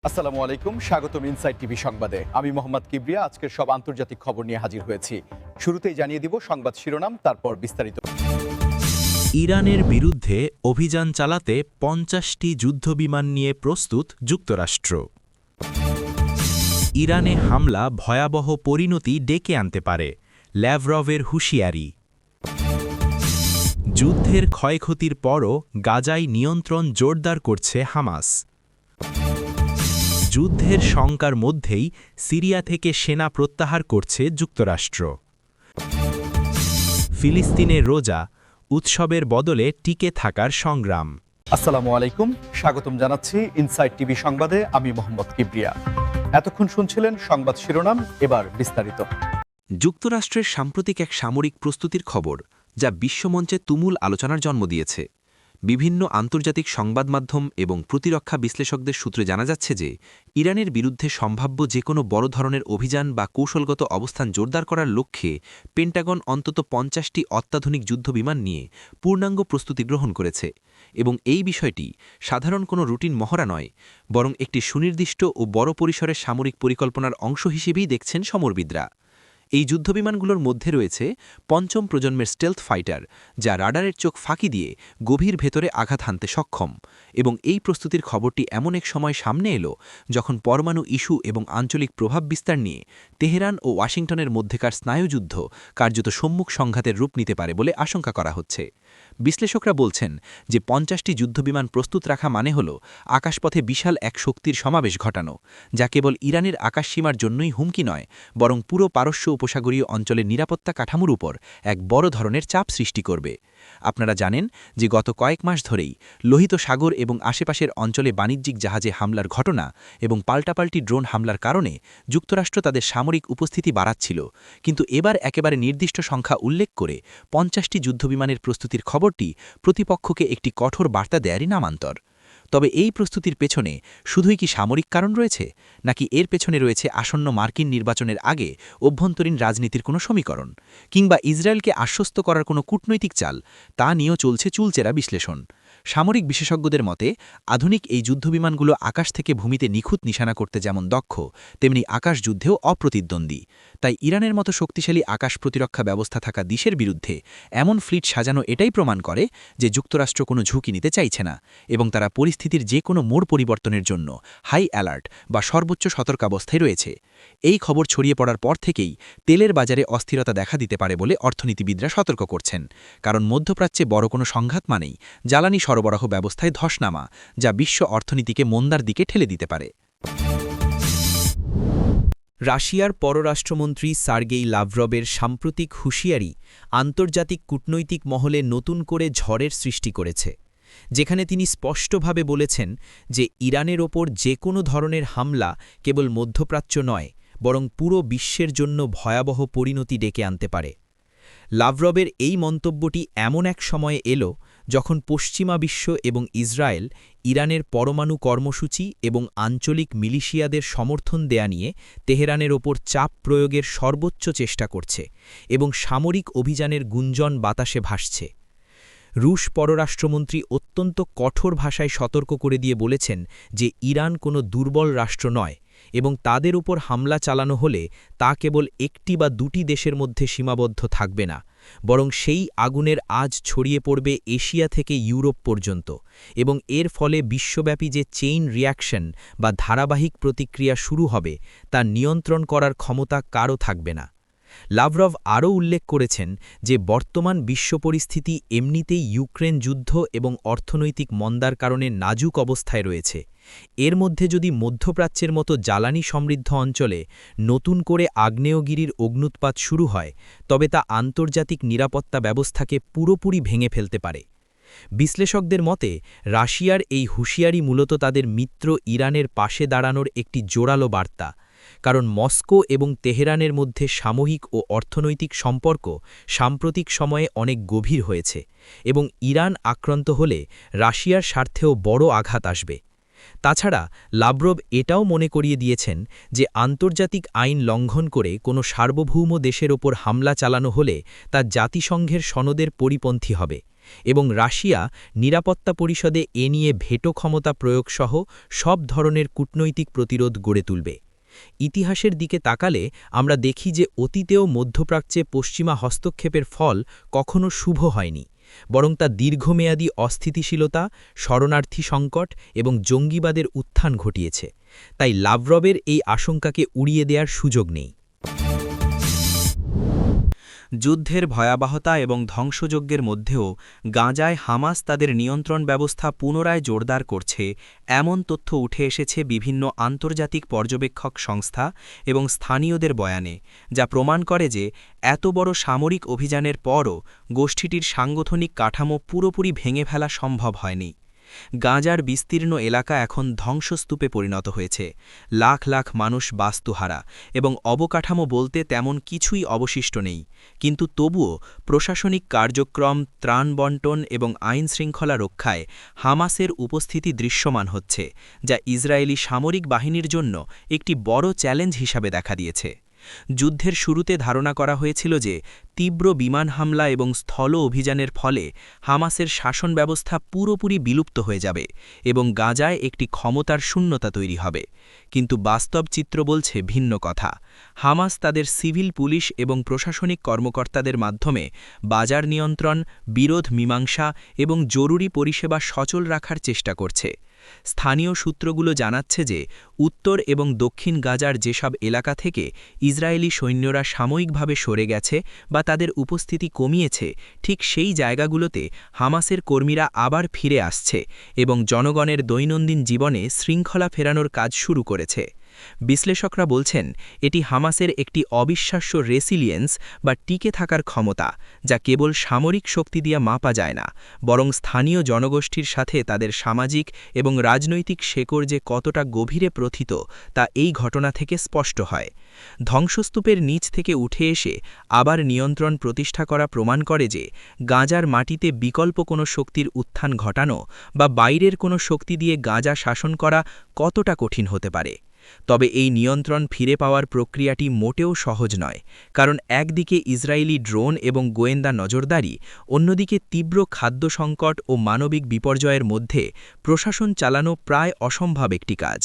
আসসালামু আলাইকুম, স্বাগতম ইনসাইড টিভি সংবাদে। আমি মোহাম্মদ কিবরিয়া আজকের সব আন্তর্জাতিক খবর নিয়ে হাজির হয়েছি। শুরুতেই জানিয়ে দিব সংবাদ শিরোনাম, তারপর বিস্তারিত। ইরানের বিরুদ্ধে অভিযান চালাতে ৫০টি যুদ্ধবিমান নিয়ে প্রস্তুত যুক্তরাষ্ট্র। ইরানে হামলা ভয়াবহ পরিণতি ডেকে আনতে পারে, ল্যাভরভের হুঁশিয়ারি। যুদ্ধের ক্ষয়ক্ষতির পরও গাজায় নিয়ন্ত্রণ জোরদার করছে হামাস। যুদ্ধের শঙ্কার মধ্যেই সিরিয়া থেকে সেনা প্রত্যাহার করছে যুক্তরাষ্ট্র। ফিলিস্তিনে রোজা, উৎসবের বদলে টিকে থাকার সংগ্রাম। আসসালামু আলাইকুম, স্বাগতম জানাচ্ছি ইনসাইড টিভি সংবাদে। আমি মোহাম্মদ কিবরিয়া। এতক্ষণ শুনছিলেন সংবাদ শিরোনাম, এবার বিস্তারিত। যুক্তরাষ্ট্রের সাম্প্রতিক এক সামরিক প্রস্তুতির খবর যা বিশ্বমঞ্চে তুমুল আলোচনার জন্ম দিয়েছে। বিভিন্ন আন্তর্জাতিক সংবাদ মাধ্যম এবং প্রতিরক্ষা বিশ্লেষকদের সূত্রে জানা যাচ্ছে যে ইরানের বিরুদ্ধে সম্ভাব্য যে কোনো বড় ধরনের অভিযান বা কৌশলগত অবস্থান জোরদার করার লক্ষ্যে পেন্টাগন অন্তত ৫০টি অত্যাধুনিক যুদ্ধবিমান নিয়ে পূর্ণাঙ্গ প্রস্তুতি গ্রহণ করেছে, এবং এই বিষয়টি সাধারণ কোনো রুটিন মহড়া নয়, বরং একটি সুনির্দিষ্ট ও বড় পরিসরের সামরিক পরিকল্পনার অংশ হিসেবেই দেখছেন সমরবিদরা। এই যুদ্ধবিমানগুলোর মধ্যে রয়েছে পঞ্চম প্রজন্মের স্টেলথ ফাইটার, যা রাডারের চোখ ফাঁকি দিয়ে গভীর ভেতরে আঘাত হানতে সক্ষম, এবং এই প্রস্তুতির খবরটি এমন এক সময় সামনে এলো যখন পরমাণু ইস্যু এবং আঞ্চলিক প্রভাব বিস্তার নিয়ে তেহরান ও ওয়াশিংটনের মধ্যেকার স্নায়ুযুদ্ধ কার্যত সম্মুখ সংঘাতের রূপ নিতে পারে বলে আশঙ্কা করা হচ্ছে। বিশ্লেষকরা বলছেন যে ৫০টি যুদ্ধবিমান প্রস্তুত রাখা মানে হল আকাশপথে বিশাল এক শক্তির সমাবেশ ঘটানো, যা কেবল ইরানের আকাশসীমার জন্যই হুমকি নয়, বরং পুরো পারস্য উপসাগরীয় অঞ্চলের নিরাপত্তা কাঠামোর উপর এক বড় ধরনের চাপ সৃষ্টি করবে। আপনারা জানেন যে গত কয়েক মাস ধরেই লোহিত সাগর এবং আশেপাশের অঞ্চলে বাণিজ্যিক জাহাজে হামলার ঘটনা এবং পাল্টাপাল্টি ড্রোন হামলার কারণে যুক্তরাষ্ট্র তাদের সামরিক উপস্থিতি বাড়াচ্ছিল, কিন্তু এবার একেবারে নির্দিষ্ট সংখ্যা উল্লেখ করে ৫০টি যুদ্ধবিমানের প্রস্তুতির খবরটি প্রতিপক্ষকে একটি কঠোর বার্তা দেয়ারই নামান্তর। তবে এই প্রস্তুতির পেছনে শুধুই কি সামরিক কারণ রয়েছে, নাকি এর পেছনে রয়েছে আসন্ন মার্কিন নির্বাচনের আগে অভ্যন্তরীণ রাজনীতির কোনো সমীকরণ, কিংবা ইসরায়েলকে আশ্বস্ত করার কোনো কূটনৈতিক চাল, তা নিয়েও চলছে চুলচেরা বিশ্লেষণ। সামরিক বিশেষজ্ঞদের মতে আধুনিক এই যুদ্ধবিমানগুলো আকাশ থেকে ভূমিতে নিখুঁত নিশানা করতে যেমন দক্ষ, তেমনি আকাশ যুদ্ধেও অপ্রতিদ্বন্দ্বী। তাই ইরানের মতো শক্তিশালী আকাশ প্রতিরক্ষা ব্যবস্থা থাকা দেশের বিরুদ্ধে এমন ফ্লিট সাজানো এটাই প্রমাণ করে যে যুক্তরাষ্ট্র কোনো ঝুঁকি নিতে চাইছে না, এবং তারা পরিস্থিতির যে কোনো মোড় পরিবর্তনের জন্য হাই অ্যালার্ট বা সর্বোচ্চ সতর্কাবস্থায় রয়েছে। এই খবর ছড়িয়ে পড়ার পর থেকেই তেলের বাজারে অস্থিরতা দেখা দিতে পারে বলে অর্থনীতিবিদরা সতর্ক করছেন, কারণ মধ্যপ্রাচ্যে বড় কোনো সংঘাত মানেই জ্বালানি সরবরাহ ব্যবস্থায় ধস নামা, যা বিশ্ব অর্থনীতিকে মন্দার দিকে ঠেলে দিতে পারে। রাশিয়ার পররাষ্ট্রমন্ত্রী সার্গেই লাভরভের সাম্প্রতিক হুঁশিয়ারি আন্তর্জাতিক কূটনৈতিক মহলে নতুন করে ঝড়ের সৃষ্টি করেছে, যেখানে তিনি স্পষ্টভাবে বলেছেন যে ইরানের ওপর যে কোনো ধরনের হামলা কেবল মধ্যপ্রাচ্য নয়, বরং পুরো বিশ্বের জন্য ভয়াবহ পরিণতি ডেকে আনতে পারে। লাভরভের এই মন্তব্যটি এমন এক সময়ে এলো যখন পশ্চিমা বিশ্ব এবং ইসরায়েল ইরানের পরমাণু কর্মসূচি এবং আঞ্চলিক মিলিশিয়াদের সমর্থন দেয়া নিয়ে তেহরানের ওপর চাপ প্রয়োগের সর্বোচ্চ চেষ্টা করছে এবং সামরিক অভিযানের গুঞ্জন বাতাসে ভাসছে। রুশ পররাষ্ট্রমন্ত্রী অত্যন্ত কঠোর ভাষায় সতর্ক করে দিয়ে বলেছেন যে ইরান কোনো দুর্বল রাষ্ট্র নয়, এবং তাদের উপর হামলা চালানো হলে তা কেবল একটি বা দুটি দেশের মধ্যে সীমাবদ্ধ থাকবে না, বরং সেই আগুনের আজ ছড়িয়ে পড়বে এশিয়া থেকে ইউরোপ পর্যন্ত, এবং এর ফলে বিশ্বব্যাপী যে চেইন রিয়াকশন বা ধারাবাহিক প্রতিক্রিয়া শুরু হবে তা নিয়ন্ত্রণ করার ক্ষমতা কারও থাকবে না। লাভরভ আরও উল্লেখ করেছেন যে বর্তমান বিশ্ব পরিস্থিতি এমনিতেই ইউক্রেন যুদ্ধ এবং অর্থনৈতিক মন্দার কারণে নাজুক অবস্থায় রয়েছে। এর মধ্যে যদি মধ্যপ্রাচ্যের মতো জ্বালানি সমৃদ্ধ অঞ্চলে নতুন করে আগ্নেয়গিরির অগ্নুৎপাত শুরু হয়, তবে তা আন্তর্জাতিক নিরাপত্তা ব্যবস্থাকে পুরোপুরি ভেঙে ফেলতে পারে। বিশ্লেষকদের মতে রাশিয়ার এই হুঁশিয়ারি মূলত তাদের মিত্র ইরানের পাশে দাঁড়ানোর একটি জোরালো বার্তা, কারণ মস্কো এবং তেহরানের মধ্যে সাময়িক ও অর্থনৈতিক সম্পর্ক সাম্প্রতিক সময়ে অনেক গভীর হয়েছে, এবং ইরান আক্রান্ত হলে রাশিয়ার স্বার্থেও বড় আঘাত আসবে। তাছাড়া লাভরভ এটাও মনে করিয়ে দিয়েছেন যে আন্তর্জাতিক আইন লঙ্ঘন করে কোনো সার্বভৌম দেশের ওপর হামলা চালানো হলে তা জাতিসংঘের সনদের পরিপন্থী হবে, এবং রাশিয়া নিরাপত্তা পরিষদে এ নিয়ে ভেটো ক্ষমতা প্রয়োগসহ সব ধরনের কূটনৈতিক প্রতিরোধ গড়ে তুলবে। ইতিহাসের দিকে তাকালে আমরা দেখি যে অতীতেও মধ্যপ্রাচ্যে পশ্চিমা হস্তক্ষেপের ফল কখনো শুভ হয়নি, বরং তা দীর্ঘমেয়াদী অস্থিতিশীলতা, শরণার্থী সংকট এবং জঙ্গিবাদের উত্থান ঘটিয়েছে। তাই লাভরভের এই আশঙ্কাকে উড়িয়ে দেওয়ার সুযোগ নেই। যুদ্ধের ভয়াবহতা এবং ধ্বংসযজ্ঞের মধ্যেও গাজায় হামাস তাদের নিয়ন্ত্রণ ব্যবস্থা পুনরায় জোরদার করছে এমন তথ্য উঠে এসেছে বিভিন্ন আন্তর্জাতিক পর্যবেক্ষক সংস্থা এবং স্থানীয়দের বয়ানে, যা প্রমাণ করে যে এত বড় সামরিক অভিযানের পরও গোষ্ঠীটির সাংগঠনিক কাঠামো পুরোপুরি ভেঙে ফেলা সম্ভব হয়নি। গাজার বিস্তীর্ণ এলাকা এখন ধ্বংসস্তূপে পরিণত হয়েছে, লাখ লাখ মানুষ বাস্তুহারা এবং অবকাঠামো বলতে তেমন কিছুই অবশিষ্ট নেই। কিন্তু তবুও প্রশাসনিক কার্যক্রম, ত্রাণ বণ্টন এবং আইনশৃঙ্খলা রক্ষায় হামাসের উপস্থিতি দৃশ্যমান হচ্ছে, যা ইসরায়েলি সামরিক বাহিনীর জন্য একটি বড় চ্যালেঞ্জ হিসাবে দেখা দিয়েছে। যুদ্ধের শুরুতে ধারণা করা হয়েছিল যে তীব্র বিমান হামলা এবং স্থল অভিযানের ফলে হামাসের শাসন ব্যবস্থা পুরোপুরি বিলুপ্ত হয়ে যাবে এবং গাজায় একটি ক্ষমতার শূন্যতা তৈরি হবে। কিন্তু বাস্তব চিত্র বলছে ভিন্ন কথা। হামাস তাদের সিভিল পুলিশ এবং প্রশাসনিক কর্মকর্তাদের মাধ্যমে বাজার নিয়ন্ত্রণ, বিরোধ মীমাংসা এবং জরুরি পরিষেবা সচল রাখার চেষ্টা করছে। স্থানীয় সূত্রগুলো জানাচ্ছে যে উত্তর এবং দক্ষিণ গাজার যেসব এলাকা থেকে ইসরায়েলি সৈন্যরা সাময়িকভাবে সরে গেছে বা তাদের উপস্থিতি কমিয়েছে, ঠিক সেই জায়গাগুলোতে হামাসের কর্মীরা আবার ফিরে আসছে এবং জনগণের দৈনন্দিন জীবনে শৃঙ্খলা ফেরানোর কাজ শুরু করেছে। বিশ্লেষকরা বলছেন এটি হামাসের একটি অবিশ্বাস্য রেসিলিয়েন্স বা টিকে থাকার ক্ষমতা, যা কেবল সামরিক শক্তি দিয়ে মাপা যায় না, বরং স্থানীয় জনগোষ্ঠীর সাথে তাদের সামাজিক এবং রাজনৈতিক শেকড় যে কতটা গভীরে প্রথিত তা এই ঘটনা থেকে স্পষ্ট হয়। ধ্বংসস্তূপের নিচ থেকে উঠে এসে আবার নিয়ন্ত্রণ প্রতিষ্ঠা করা প্রমাণ করে যে গাজার মাটিতে বিকল্প কোনো শক্তির উত্থান ঘটানো বা বাইরের কোনো শক্তি দিয়ে গাজা শাসন করা কতটা কঠিন হতে পারে। তবে এই নিয়ন্ত্রণ ফিরে পাওয়ার প্রক্রিয়াটি মোটেও সহজ নয়, কারণ একদিকে ইসরায়েলি ড্রোন এবং গোয়েন্দা নজরদারি, অন্যদিকে তীব্র খাদ্য সংকট ও মানবিক বিপর্যয়ের মধ্যে প্রশাসন চালানো প্রায় অসম্ভব একটি কাজ।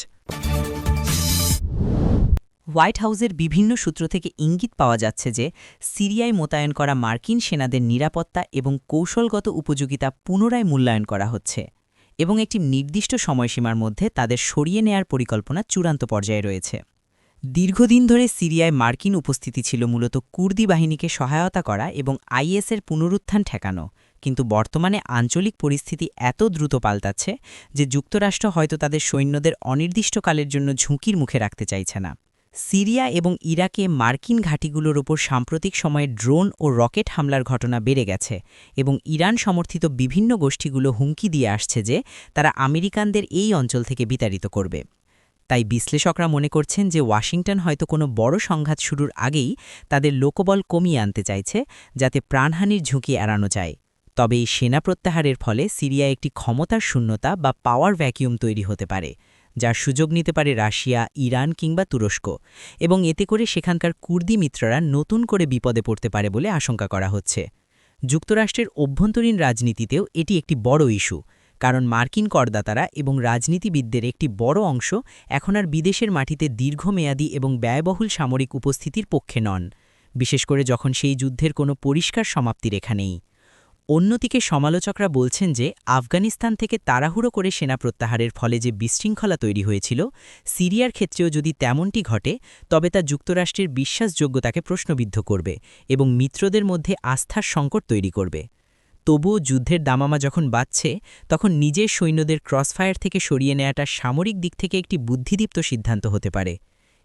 হোয়াইট হাউসের বিভিন্ন সূত্র থেকে ইঙ্গিত পাওয়া যাচ্ছে যে সিরিয়ায় মোতায়েন করা মার্কিন সেনাদের নিরাপত্তা এবং কৌশলগত উপযোগিতা পুনরায় মূল্যায়ন করা হচ্ছে এবং একটি নির্দিষ্ট সময়সীমার মধ্যে তাদের সরিয়ে নেয়ার পরিকল্পনা চূড়ান্ত পর্যায়ে রয়েছে। দীর্ঘদিন ধরে সিরিয়ায় মার্কিন উপস্থিতি ছিল মূলত কুর্দি বাহিনীকে সহায়তা করা এবং আইএসের পুনরুত্থান ঠেকানো, কিন্তু বর্তমানে আঞ্চলিক পরিস্থিতি এত দ্রুত পাল্টাচ্ছে যে যুক্তরাষ্ট্র হয়তো তাদের সৈন্যদের অনির্দিষ্টকালের জন্য ঝুঁকির মুখে রাখতে চাইছে না। সিরিয়া এবং ইরাকে মার্কিন ঘাঁটিগুলোর ওপর সাম্প্রতিক সময়ে ড্রোন ও রকেট হামলার ঘটনা বেড়ে গেছে এবং ইরান সমর্থিত বিভিন্ন গোষ্ঠীগুলো হুমকি দিয়ে আসছে যে তারা আমেরিকানদের এই অঞ্চল থেকে বিতাড়িত করবে। তাই বিশ্লেষকরা মনে করছেন যে ওয়াশিংটন হয়তো কোনো বড় সংঘাত শুরুর আগেই তাদের লোকবল কমিয়ে আনতে চাইছে, যাতে প্রাণহানির ঝুঁকি এড়ানো যায়। তবে এই সেনা প্রত্যাহারের ফলে সিরিয়ায় একটি ক্ষমতার শূন্যতা বা পাওয়ার ভ্যাকিউম তৈরি হতে পারে, যার সুযোগ নিতে পারে রাশিয়া, ইরান কিংবা তুরস্ক, এবং এতে করে সেখানকার কুর্দি মিত্ররা নতুন করে বিপদে পড়তে পারে বলে আশঙ্কা করা হচ্ছে। যুক্তরাষ্ট্রের অভ্যন্তরীণ রাজনীতিতেও এটি একটি বড় ইস্যু, কারণ মার্কিন করদাতারা এবং রাজনীতিবিদদের একটি বড় অংশ এখন আর বিদেশের মাটিতে দীর্ঘমেয়াদী এবং ব্যয়বহুল সামরিক উপস্থিতির পক্ষে নন, বিশেষ করে যখন সেই যুদ্ধের কোনো পরিষ্কার সমাপ্তি রেখা নেই। অন্যদিকে সমালোচকরা বলছেন যে আফগানিস্তান থেকে তাড়াহুড়ো করে সেনা প্রত্যাহারের ফলে যে বিশৃঙ্খলা তৈরি হয়েছিল, সিরিয়ার ক্ষেত্রেও যদি তেমনটি ঘটে তবে তা যুক্তরাষ্ট্রের বিশ্বাসযোগ্যতাকে প্রশ্নবিদ্ধ করবে এবং মিত্রদের মধ্যে আস্থার সংকট তৈরি করবে। তবুও যুদ্ধের দামামা যখন বাড়ছে, তখন নিজের সৈন্যদের ক্রসফায়ার থেকে সরিয়ে নেওয়াটা সামরিক দিক থেকে একটি বুদ্ধিদীপ্ত সিদ্ধান্ত হতে পারে।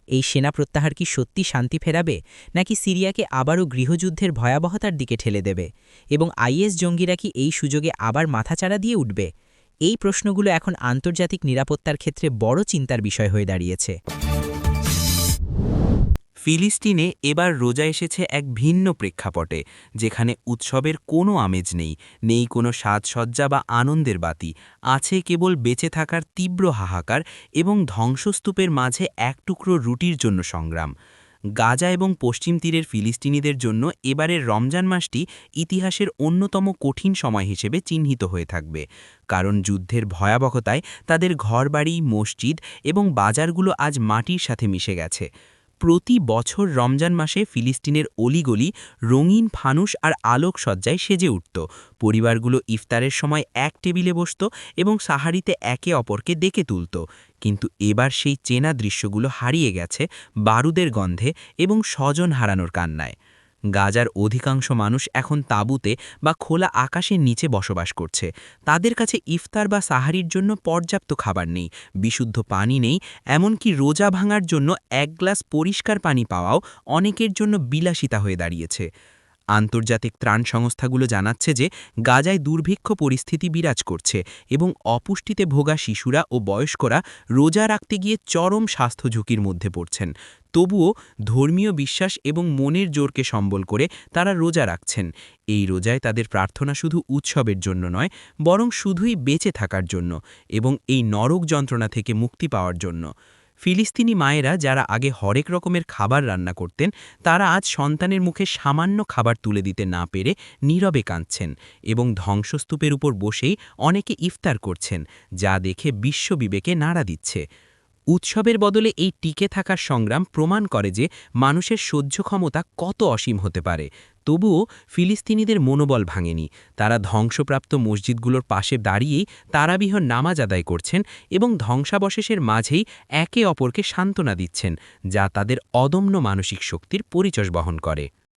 এই সেনা প্রত্যাহার কি সত্যি শান্তি ফেরাবে, নাকি সিরিয়াকে আবারও গৃহযুদ্ধের ভয়াবহতার দিকে ঠেলে দেবে এবং আইএস জঙ্গিরা কি এই সুযোগে আবার মাথাচাড়া দিয়ে উঠবে? এই প্রশ্নগুলো এখন আন্তর্জাতিক নিরাপত্তার ক্ষেত্রে বড় চিন্তার বিষয় হয়ে দাঁড়িয়েছে। ফিলিস্তিনে এবার রোজা এসেছে এক ভিন্ন প্রেক্ষাপটে, যেখানে উৎসবের কোনো আমেজ নেই কোনো সাজসজ্জা বা আনন্দের বাতি, আছে কেবল বেঁচে থাকার তীব্র হাহাকার এবং ধ্বংসস্তূপের মাঝে এক টুকরো রুটির জন্য সংগ্রাম। গাজা এবং পশ্চিম তীরের ফিলিস্তিনিদের জন্য এবারের রমজান মাসটি ইতিহাসের অন্যতম কঠিন সময় হিসেবে চিহ্নিত হয়ে থাকবে, কারণ যুদ্ধের ভয়াবহতায় তাদের ঘরবাড়ি, মসজিদ এবং বাজারগুলো আজ মাটির সাথে মিশে গেছে। প্রতি বছর রমজান মাসে ফিলিস্তিনের অলিগলি রঙিন ফানুস আর আলোকসজ্জায় সেজে উঠত। পরিবারগুলো ইফতারের সময় এক টেবিলে বসত এবং সাহারিতে একে অপরকে ডেকে তুলত। কিন্তু এবার সেই চেনা দৃশ্যগুলো হারিয়ে গেছে বারুদের গন্ধে এবং স্বজন হারানোর কান্নায়। গাজার অধিকাংশ মানুষ এখন তাঁবুতে বা খোলা আকাশের নিচে বসবাস করছে। তাদের কাছে ইফতার বা সাহারির জন্য পর্যাপ্ত খাবার নেই, বিশুদ্ধ পানি নেই, এমনকি রোজা ভাঙার জন্য এক গ্লাস পরিষ্কার পানি পাওয়াও অনেকের জন্য বিলাসিতা হয়ে দাঁড়িয়েছে। আন্তর্জাতিক ত্রাণ সংস্থাগুলো জানাচ্ছে যে গাজায় দুর্ভিক্ষ পরিস্থিতি বিরাজ করছে এবং অপুষ্টিতে ভোগা শিশুরা ও বয়স্করা রোজা রাখতে গিয়ে চরম স্বাস্থ্য ঝুঁকির মধ্যে পড়ছেন। তবুও ধর্মীয় বিশ্বাস এবং মনের জোরকে সম্বল করে তারা রোজা রাখছেন। এই রোজায় তাদের প্রার্থনা শুধু উৎসবের জন্য নয়, বরং শুধুই বেঁচে থাকার জন্য এবং এই নরক যন্ত্রণা থেকে মুক্তি পাওয়ার জন্য। ফিলিস্তিনি মায়েরা যারা আগে হরেক রকমের খাবার রান্না করতেন, তারা আজ সন্তানের মুখে সামান্য খাবার তুলে দিতে না পেরে নীরবে কাঁদছেন এবং ধ্বংসস্তূপের উপর বসেই অনেকে ইফতার করছেন, যা দেখে বিশ্ববিবেকে নাড়া দিচ্ছে। উৎসবের বদলে এই টিকে থাকার সংগ্রাম প্রমাণ করে যে মানুষের সহ্য ক্ষমতা কত অসীম হতে পারে। তবুও ফিলিস্তিনিদের মনোবল ভাঙেনি। তারা ধ্বংসপ্রাপ্ত মসজিদগুলোর পাশে দাঁড়িয়েই তারাবিহ নামাজ আদায় করছেন এবং ধ্বংসাবশেষের মাঝেই একে অপরকে সান্ত্বনা দিচ্ছেন, যা তাদের অদম্য মানসিক শক্তির পরিচয় বহন করে।